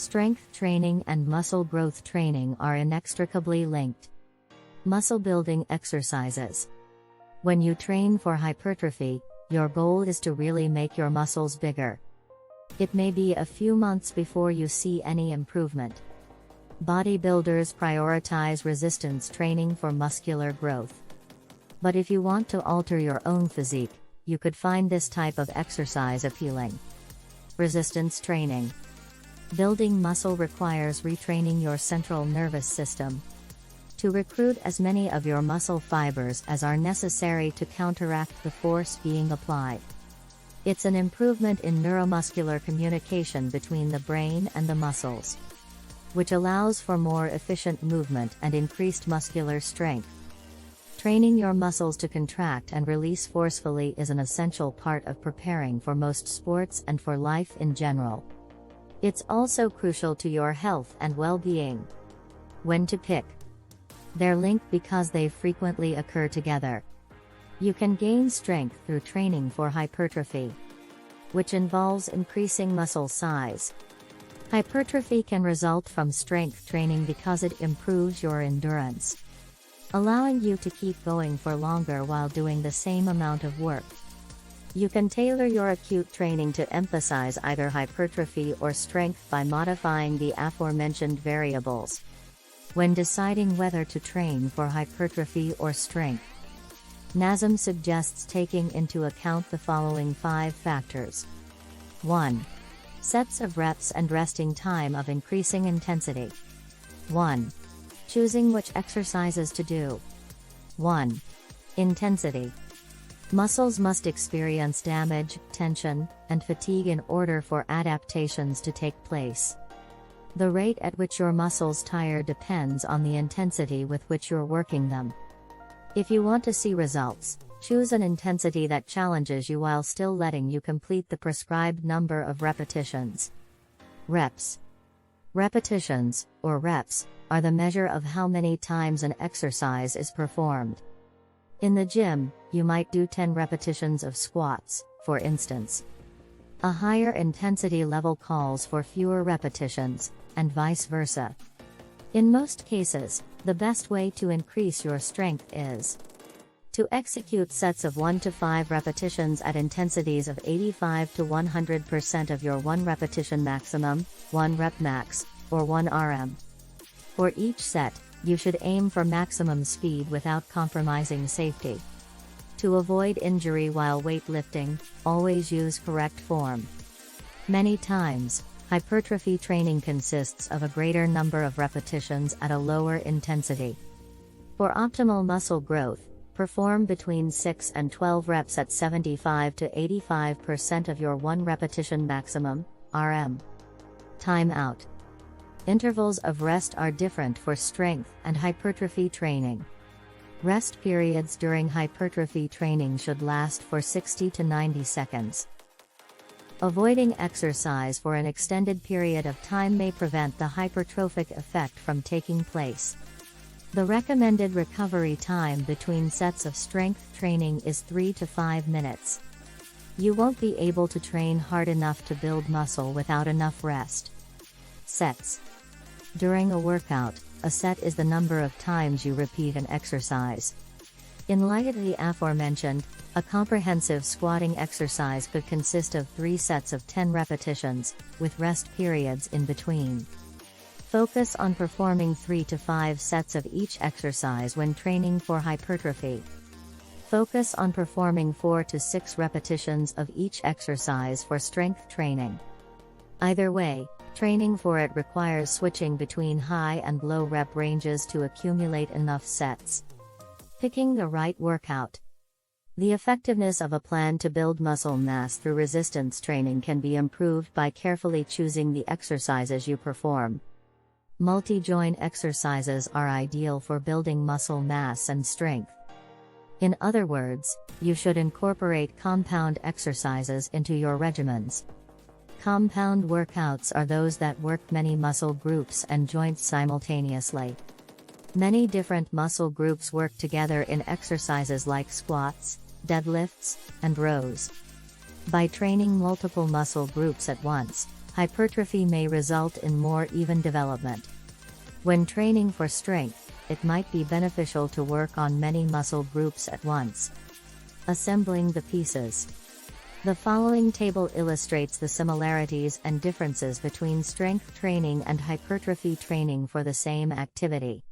Strength training and muscle growth training are inextricably linked. Muscle building exercises. When you train for hypertrophy, your goal is to really make your muscles bigger. It may be a few months before you see any improvement. Bodybuilders prioritize resistance training for muscular growth. But if you want to alter your own physique, you could find this type of exercise appealing. Resistance training. Building muscle requires retraining your central nervous system to recruit as many of your muscle fibers as are necessary to counteract the force being applied. It's an improvement in neuromuscular communication between the brain and the muscles, which allows for more efficient movement and increased muscular strength. Training your muscles to contract and release forcefully is an essential part of preparing for most sports and for life in general. It's also crucial to your health and well-being. When to pick. They're linked because they frequently occur together. You can gain strength through training for hypertrophy, which involves increasing muscle size. Hypertrophy can result from strength training because it improves your endurance, allowing you to keep going for longer while doing the same amount of work. You can tailor your acute training to emphasize either hypertrophy or strength by modifying the aforementioned variables. When deciding whether to train for hypertrophy or strength, NASM suggests taking into account the following 5 factors. 1. Sets of reps and resting time of increasing intensity. 1. Choosing which exercises to do. 1. Intensity. Muscles must experience damage, tension, and fatigue in order for adaptations to take place. The rate at which your muscles tire depends on the intensity with which you're working them. If you want to see results, choose an intensity that challenges you while still letting you complete the prescribed number of repetitions. Reps. Repetitions, or reps, are the measure of how many times an exercise is performed. In the gym, you might do 10 repetitions of squats, for instance. A higher intensity level calls for fewer repetitions, and vice versa. In most cases, the best way to increase your strength is to execute sets of 1 to 5 repetitions at intensities of 85 to 100% of your 1 repetition maximum, 1 rep max, or 1 RM. For each set, you should aim for maximum speed without compromising safety. To avoid injury while weightlifting, always use correct form. Many times, hypertrophy training consists of a greater number of repetitions at a lower intensity. For optimal muscle growth, perform between 6 and 12 reps at 75 to 85% of your 1 repetition maximum, RM. Time out. Intervals of rest are different for strength and hypertrophy training. Rest periods during hypertrophy training should last for 60 to 90 seconds. Avoiding exercise for an extended period of time may prevent the hypertrophic effect from taking place. The recommended recovery time between sets of strength training is 3 to 5 minutes. You won't be able to train hard enough to build muscle without enough rest. Sets. During a workout, a set is the number of times you repeat an exercise. In light of the aforementioned, a comprehensive squatting exercise could consist of 3 sets of 10 repetitions, with rest periods in between. Focus on performing 3 to 5 sets of each exercise when training for hypertrophy. Focus on performing 4 to 6 repetitions of each exercise for strength training. Either way, training for it requires switching between high and low rep ranges to accumulate enough sets. Picking the right workout. The effectiveness of a plan to build muscle mass through resistance training can be improved by carefully choosing the exercises you perform. Multi-joint exercises are ideal for building muscle mass and strength. In other words, you should incorporate compound exercises into your regimens. Compound workouts are those that work many muscle groups and joints simultaneously. Many different muscle groups work together in exercises like squats, deadlifts, and rows. By training multiple muscle groups at once, Hypertrophy may result in more even development. When training for strength, it might be beneficial to work on many muscle groups at once. Assembling the pieces. The following table illustrates the similarities and differences between strength training and hypertrophy training for the same activity.